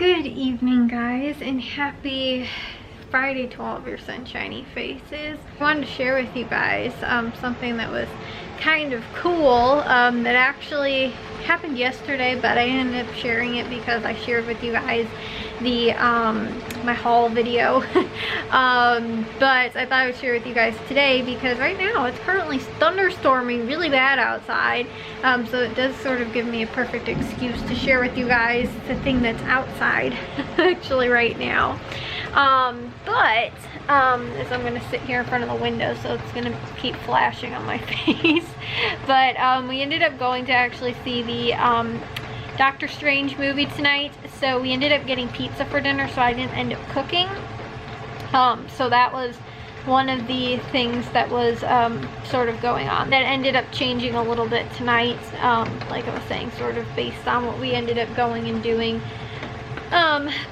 Good evening, guys, and happy Friday to all of your sunshiny faces. I wanted to share with you guys something that was kind of cool that actually happened yesterday, but I ended up sharing it because I shared with you guys the my haul video. But I thought I would share with you guys today because right now it's currently thunderstorming really bad outside, so it does sort of give me a perfect excuse to share with you guys the thing that's outside actually right now. As I'm gonna sit here in front of the window, so it's gonna keep flashing on my face. But we ended up going to actually see the Doctor Strange movie tonight, so we ended up getting pizza for dinner, so I didn't end up cooking. So that was one of the things that was sort of going on. That ended up changing a little bit tonight, like I was saying, sort of based on what we ended up going and doing.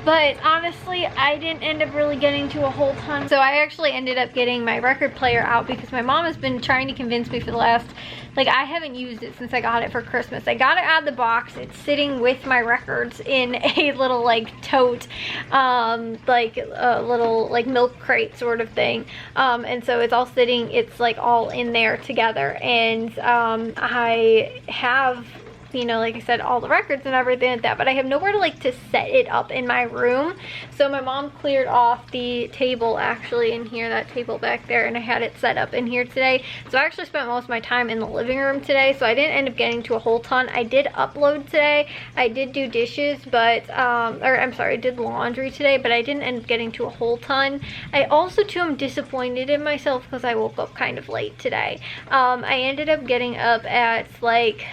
But honestly, I didn't end up really getting to a whole ton. So I actually ended up getting my record player out because my mom has been trying to convince me for the last, like, I haven't used it since I got it for Christmas. I got it out of the box. It's sitting with my records in a little, like, tote, like a little, like, milk crate sort of thing. And so it's all sitting, it's, like, all in there together. And I have, you know, like I said, all the records and everything like that, but I have nowhere to, like, to set it up in my room. So my mom cleared off the table actually in here, that table back there, and I had it set up in here today. So I actually spent most of my time in the living room today, so I didn't end up getting to a whole ton. I did upload today, I did do dishes, but or I'm sorry, I did laundry today, but I didn't end up getting to a whole ton. I also too am disappointed in myself because I woke up kind of late today. I ended up getting up at like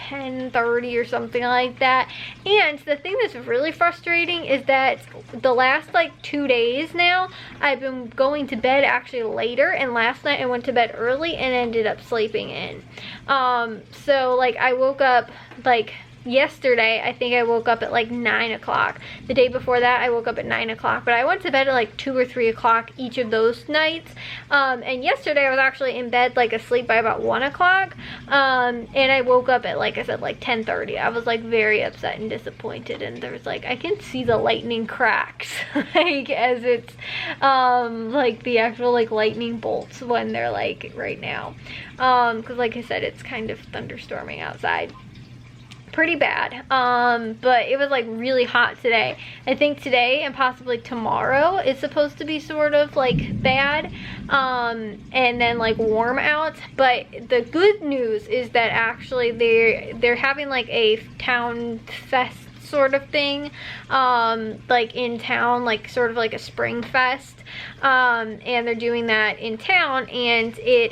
10:30 or something like that. And the thing that's really frustrating is that the last like 2 days now I've been going to bed actually later, and last night I went to bed early and ended up sleeping in. So like I woke up like yesterday, I think I woke up at like 9 o'clock. The day before that I woke up at 9 o'clock, but I went to bed at like 2 or 3 o'clock each of those nights. And yesterday I was actually in bed like asleep by about 1 o'clock. And I woke up at, like I said, like 10:30. I was like very upset and disappointed, and there was like, I can see the lightning cracks like as it's like the actual like lightning bolts when they're like right now, because like I said, it's kind of thunderstorming outside pretty bad. But it was like really hot today. I think today and possibly tomorrow is supposed to be sort of like bad, and then like warm out. But the good news is that actually they're having like a town fest sort of thing, like in town, like sort of like a spring fest. And they're doing that in town, and it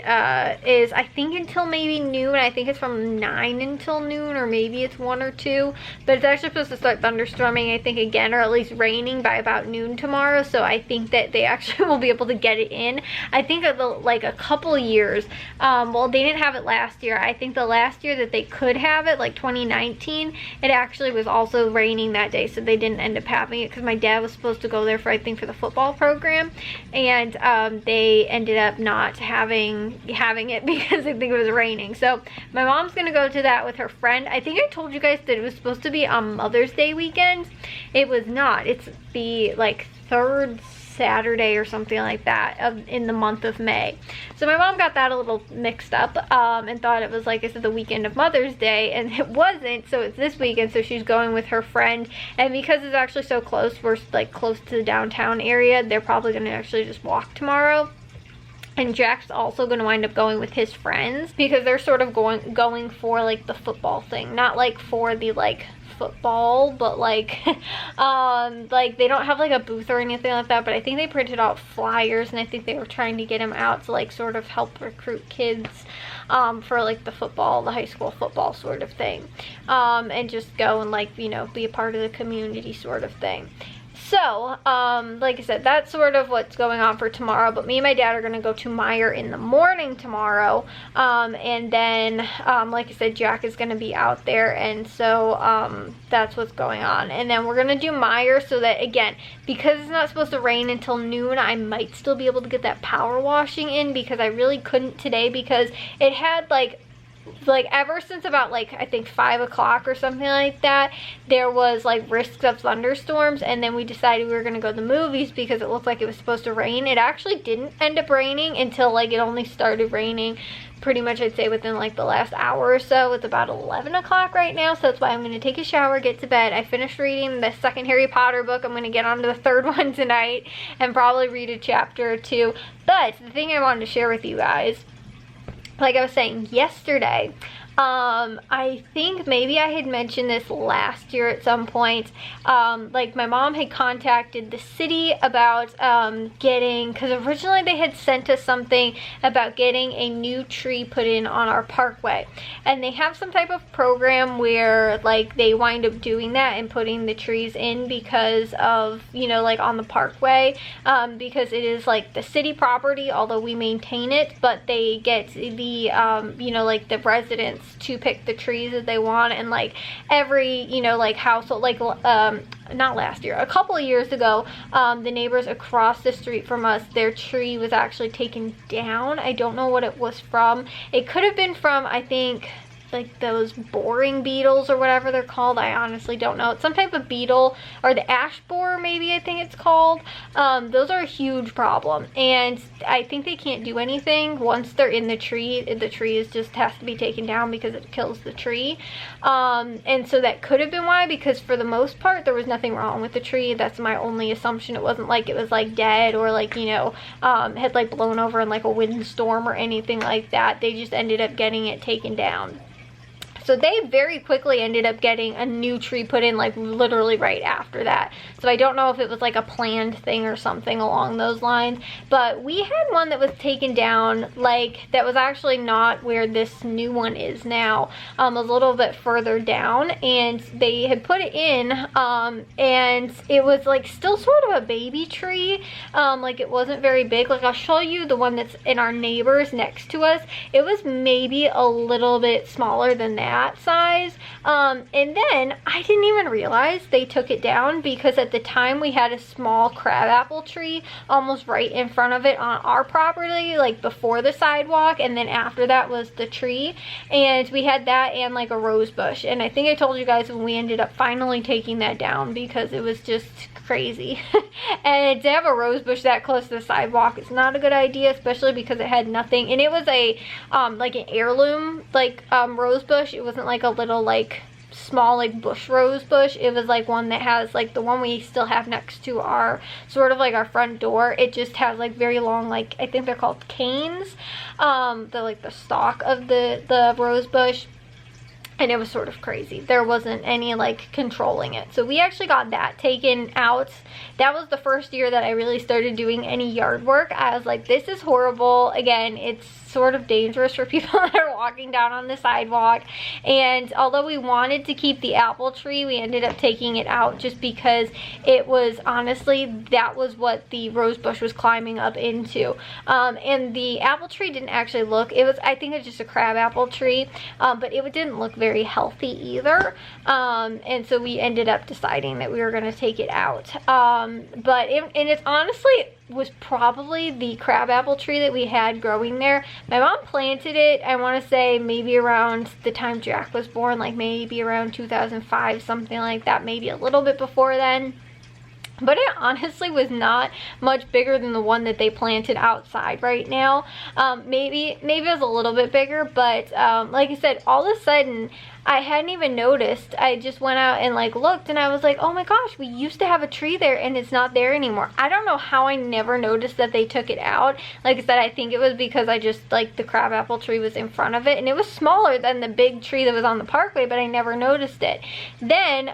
is, I think, until maybe noon. I think it's from 9 until noon, or maybe it's 1 or 2, but it's actually supposed to start thunderstorming, I think, again, or at least raining by about noon tomorrow. So I think that they actually will be able to get it in. I think like a couple years, well, they didn't have it last year. I think the last year that they could have it, like 2019, it actually was also raining that day, so they didn't end up having it because my dad was supposed to go there for, I think, for the football program. And they ended up not having it because I think it was raining. So my mom's gonna go to that with her friend. I think I told you guys that it was supposed to be on Mother's Day weekend. It was not. It's the like third Saturday or something like that in the month of May. So my mom got that a little mixed up, and thought it was, like I said, the weekend of Mother's Day, and it wasn't. So it's this weekend, so she's going with her friend, and because it's actually so close, we're like close to the downtown area, they're probably going to actually just walk tomorrow. And Jack's also going to wind up going with his friends because they're sort of going for like the football thing, not like for the like football, but like like they don't have like a booth or anything like that, but I think they printed out flyers, and I think they were trying to get them out to like sort of help recruit kids for like the football, the high school football sort of thing, and just go and, like, you know, be a part of the community sort of thing. So, like I said, that's sort of what's going on for tomorrow, but me and my dad are going to go to Meijer in the morning tomorrow, and then, like I said, Jack is going to be out there, and so, that's what's going on. And then we're going to do Meijer so that, again, because it's not supposed to rain until noon, I might still be able to get that power washing in, because I really couldn't today because it had, like, like ever since about like I think 5 o'clock or something like that, there was like risks of thunderstorms, and then we decided we were gonna go to the movies because it looked like it was supposed to rain. It actually didn't end up raining until like it only started raining pretty much, I'd say, within like the last hour or so. It's about 11 o'clock right now, so that's why I'm gonna take a shower, get to bed. I finished reading the second Harry Potter book. I'm gonna get on to the third one tonight and probably read a chapter or two. But the thing I wanted to share with you guys, like I was saying yesterday, I think maybe I had mentioned this last year at some point. Like my mom had contacted the city about getting, because originally they had sent us something about getting a new tree put in on our parkway, and they have some type of program where like they wind up doing that and putting the trees in because of, you know, like on the parkway, because it is like the city property, although we maintain it, but they get the you know, like the residents to pick the trees that they want. And like every, you know, like household, like not last year, a couple of years ago, the neighbors across the street from us, their tree was actually taken down. I don't know what it was from. It could have been from, I think, like those boring beetles or whatever they're called. I honestly don't know. It's some type of beetle, or the ash borer maybe, I think it's called. Those are a huge problem, and I think they can't do anything once they're in the tree. The tree just has to be taken down because it kills the tree. And so that could have been why, because for the most part there was nothing wrong with the tree. That's my only assumption. It wasn't like it was like dead or like, you know, had like blown over in like a windstorm or anything like that. They just ended up getting it taken down. So they very quickly ended up getting a new tree put in, like literally right after that. So I don't know if it was like a planned thing or something along those lines, but we had one that was taken down, like that was actually not where this new one is now, a little bit further down, and they had put it in, and it was like still sort of a baby tree, like it wasn't very big. Like I'll show you the one that's in our neighbors next to us. It was maybe a little bit smaller than that size, and then I didn't even realize they took it down, because at the time we had a small crabapple tree almost right in front of it on our property, like before the sidewalk, and then after that was the tree, and we had that and like a rose bush. And I think I told you guys when we ended up finally taking that down because it was just crazy. And to have a rose bush that close to the sidewalk is not a good idea, especially because it had nothing, and it was a like an heirloom like rose bush. It wasn't like a little like small like bush rose bush. It was like one that has like the one we still have next to our sort of like our front door. It just has like very long, like I think they're called canes, the like the stalk of the rose bush. And it was sort of crazy. There wasn't any like controlling it. So we actually got that taken out. That was the first year that I really started doing any yard work. I was like, this is horrible. Again, it's sort of dangerous for people that are walking down on the sidewalk. And although we wanted to keep the apple tree, we ended up taking it out just because it was, honestly, that was what the rose bush was climbing up into. And the apple tree didn't actually look, it was, I think it's just a crab apple tree, but it didn't look very healthy either. And so we ended up deciding that we were going to take it out. But it's honestly was probably the crabapple tree that we had growing there. My mom planted it, I want to say maybe around the time Jack was born, like maybe around 2005, something like that, maybe a little bit before then. But it honestly was not much bigger than the one that they planted outside right now. Maybe it was a little bit bigger, but like I said, all of a sudden I hadn't even noticed. I just went out and like looked, and I was like, oh my gosh, we used to have a tree there and it's not there anymore. I don't know how I never noticed that they took it out. Like I said, I think it was because I just, like, the crabapple tree was in front of it, and it was smaller than the big tree that was on the parkway, but I never noticed it. Then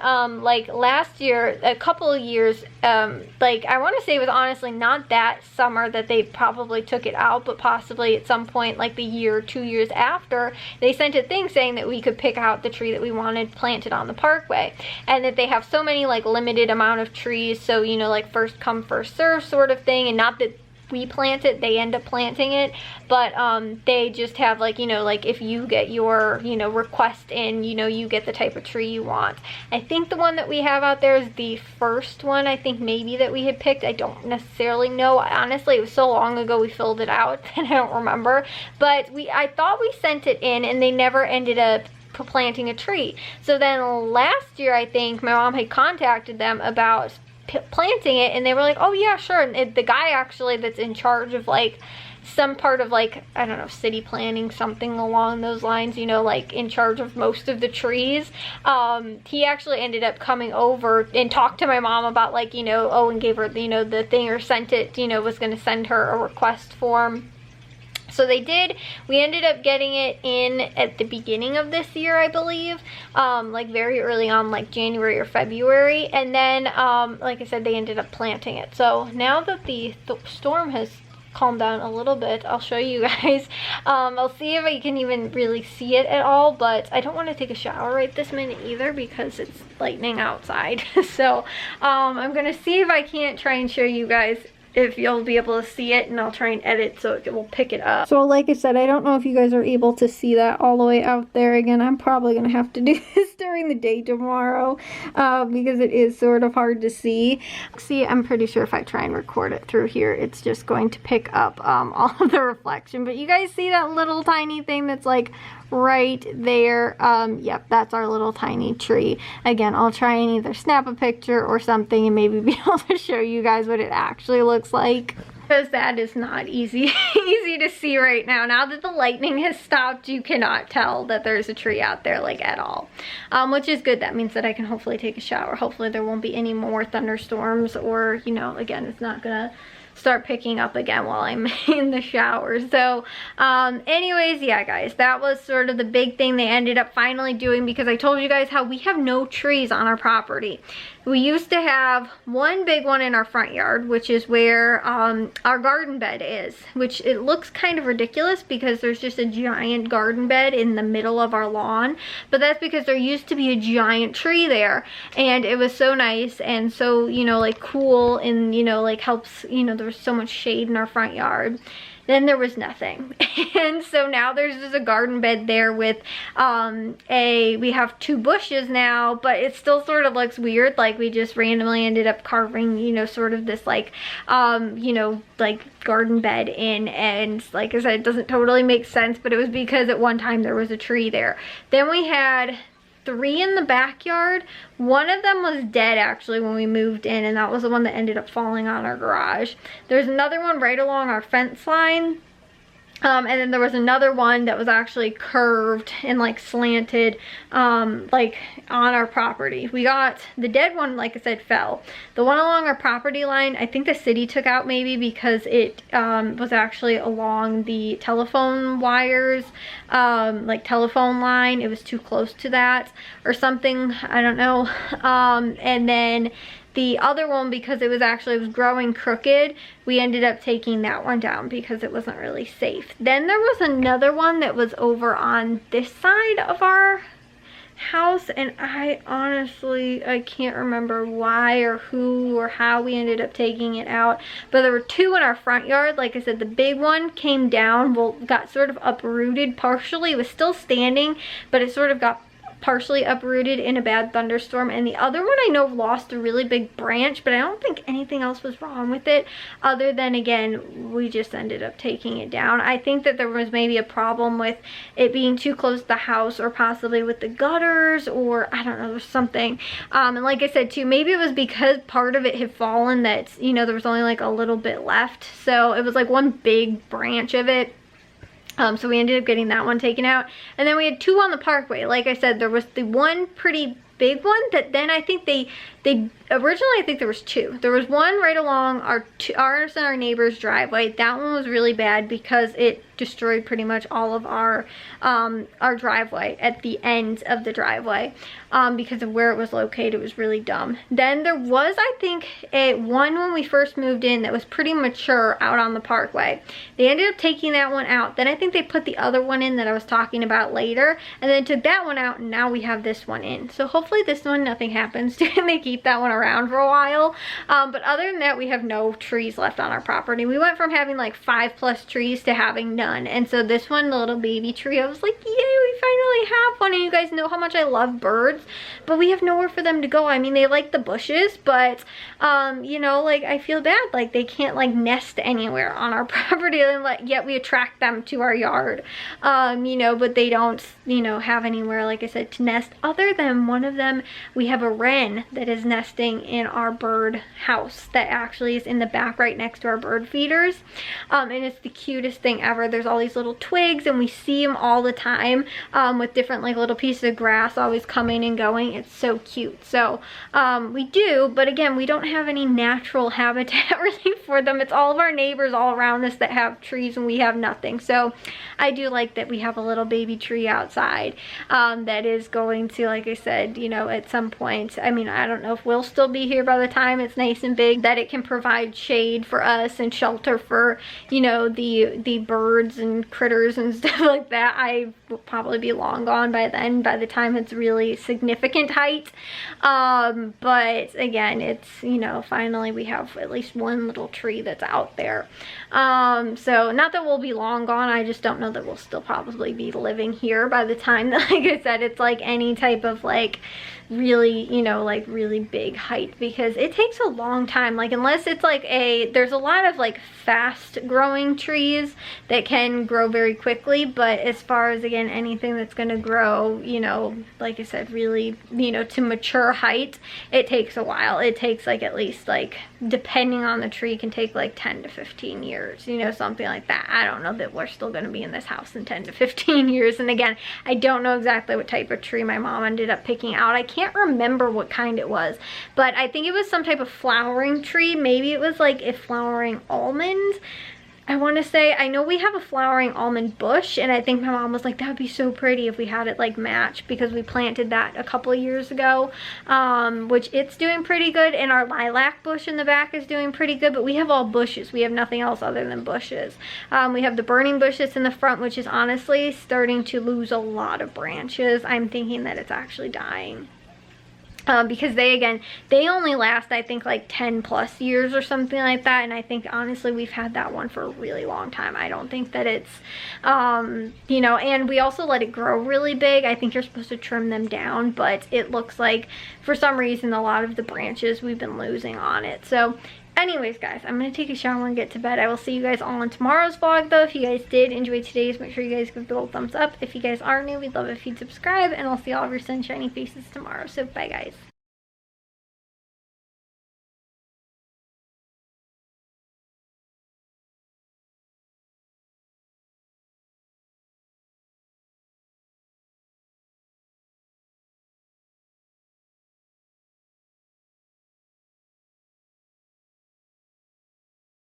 like last year, a couple of years, like I want to say it was honestly not that summer that they probably took it out, but possibly at some point like the year or 2 years after, they sent a thing saying that we could pick out the tree that we wanted planted on the parkway, and that they have so many like limited amount of trees, so you know, like first come first serve sort of thing. And not that we plant it, they end up planting it, but they just have like, you know, like if you get your, you know, request in, you know, you get the type of tree you want. I think the one that we have out there is the first one, I think maybe that we had picked. I don't necessarily know. Honestly, it was so long ago we filled it out that I don't remember, but I thought we sent it in and they never ended up planting a tree. So then last year, I think my mom had contacted them about planting it, and they were like, oh yeah, sure. And the guy actually that's in charge of like some part of like, I don't know, city planning, something along those lines, you know, like in charge of most of the trees, he actually ended up coming over and talked to my mom about like, you know, oh, and gave her, you know, the thing, or sent it, you know, was going to send her a request form. So they did. We ended up getting it in at the beginning of this year, I believe, like very early on, like January or February. And then, like I said, they ended up planting it. So now that the storm has calmed down a little bit, I'll show you guys. I'll see if I can even really see it at all, but I don't want to take a shower right this minute either because it's lightning outside. So I'm going to see if I can't try and show you guys if you'll be able to see it, and I'll try and edit so it will pick it up. So like I said, I don't know if you guys are able to see that all the way out there. Again, I'm probably going to have to do this during the day tomorrow because it is sort of hard to see. See, I'm pretty sure if I try and record it through here, it's just going to pick up all of the reflection. But you guys see that little tiny thing that's like right there? Yep, that's our little tiny tree. Again, I'll try and either snap a picture or something and maybe be able to show you guys what it actually looks like, because that is not easy to see right now. Now that the lightning has stopped, you cannot tell that there's a tree out there like at all, which is good. That means that I can hopefully take a shower. Hopefully there won't be any more thunderstorms, or, you know, again, it's not gonna start picking up again while I'm in the shower. So anyways, yeah guys, that was sort of the big thing they ended up finally doing, because I told you guys how we have no trees on our property. We used to have one big one in our front yard, which is where our garden bed is, which it looks kind of ridiculous because there's just a giant garden bed in the middle of our lawn, but that's because there used to be a giant tree there, and it was so nice and so, you know, like cool, and, you know, like helps, you know, there was so much shade in our front yard. Then there was nothing. And so now there's just a garden bed there with we have 2 bushes now, but it still sort of looks weird, like we just randomly ended up carving, you know, sort of this like you know, like garden bed in, and like I said, it doesn't totally make sense, but it was because at one time there was a tree there. Then we had 3 in the backyard. One of them was dead actually when we moved in, and that was the one that ended up falling on our garage. There's another one right along our fence line. And then there was another one that was actually curved and like slanted, like on our property. We got the dead one, like I said, fell. The one along our property line, I think the city took out maybe because it was actually along the telephone wires, like telephone line. It was too close to that or something, I don't know. And then the other one, because it was growing crooked, we ended up taking that one down because it wasn't really safe. Then there was another one that was over on this side of our house, and I can't remember why or who or how we ended up taking it out, but there were 2 in our front yard. Like I said, the big one came down, well, got sort of uprooted partially. It was still standing, but it sort of got partially uprooted in a bad thunderstorm, and the other one I know lost a really big branch, but I don't think anything else was wrong with it other than, again, we just ended up taking it down. I think that there was maybe a problem with it being too close to the house, or possibly with the gutters, or I don't know, there's something. And like I said too, maybe it was because part of it had fallen that, you know, there was only like a little bit left, so it was like one big branch of it. So we ended up getting that one taken out. And then we had 2 on the parkway. Like I said, there was the one pretty big one that then I think they originally, I think there was 2. There was one right along ours and our neighbor's driveway. That one was really bad because it destroyed pretty much all of our driveway at the end of the driveway because of where it was located. It was really dumb. Then there was, I think, one when we first moved in that was pretty mature out on the parkway. They ended up taking that one out. Then I think they put the other one in that I was talking about later, and then took that one out, and now we have this one in. So hopefully this one, nothing happens to it, and they keep that one around for a while. But other than that, we have no trees left on our property. We went from having like 5+ trees to having none. And so this one, the little baby tree, I was like, yay, we finally have one. And you guys know how much I love birds, but we have nowhere for them to go. I mean, they like the bushes, but you know, like, I feel bad, like they can't like nest anywhere on our property, and like yet we attract them to our yard, you know, but they don't, you know, have anywhere, like I said, to nest. Other than one of them, we have a wren that is nesting in our bird house that actually is in the back right next to our bird feeders, and it's the cutest thing ever. There's all these little twigs, and we see them all the time with different like little pieces of grass always coming and going. It's so cute. So we do, but again, we don't have any natural habitat really for them. It's all of our neighbors all around us that have trees, and we have nothing. So I do like that we have a little baby tree outside that is going to, like I said, you know, at some point, I mean, I don't know if we'll still be here by the time it's nice and big, that it can provide shade for us and shelter for, you know, the birds and critters and stuff like that. I will probably be long gone by then, by the time it's really significant height. But again, it's, you know, finally we have at least one little tree that's out there. So not that we'll be long gone, I just don't know that we'll still probably be living here by the time that, like I said, it's like any type of like really, you know, like really big height, because it takes a long time, like unless it's like there's a lot of like fast growing trees that can grow very quickly, but as far as, again, anything that's going to grow, you know, like I said, really, you know, to mature height, it takes a while. It takes like at least, like, depending on the tree, can take like 10 to 15 years, you know, something like that. I don't know that we're still going to be in this house in 10 to 15 years. And again, I don't know exactly what type of tree my mom ended up picking out. I can't remember what kind it was, but I think it was some type of flowering tree. Maybe it was like a flowering almond, I want to say. I know we have a flowering almond bush, and I think my mom was like, that would be so pretty if we had it like match, because we planted that a couple of years ago, which it's doing pretty good, and our lilac bush in the back is doing pretty good. But we have all bushes. We have nothing else other than bushes. We have the burning bush that's in the front, which is honestly starting to lose a lot of branches. I'm thinking that it's actually dying. Because they only last, I think, like 10+ years or something like that. And I think, honestly, we've had that one for a really long time. I don't think that it's, you know, and we also let it grow really big. I think you're supposed to trim them down, but it looks like, for some reason, a lot of the branches we've been losing on it. So anyways, guys, I'm going to take a shower and get to bed. I will see you guys all in tomorrow's vlog, though. If you guys did enjoy today's, make sure you guys give the little thumbs up. If you guys are new, we'd love if you'd subscribe, and I'll see all of your sunshiny faces tomorrow. So, bye, guys.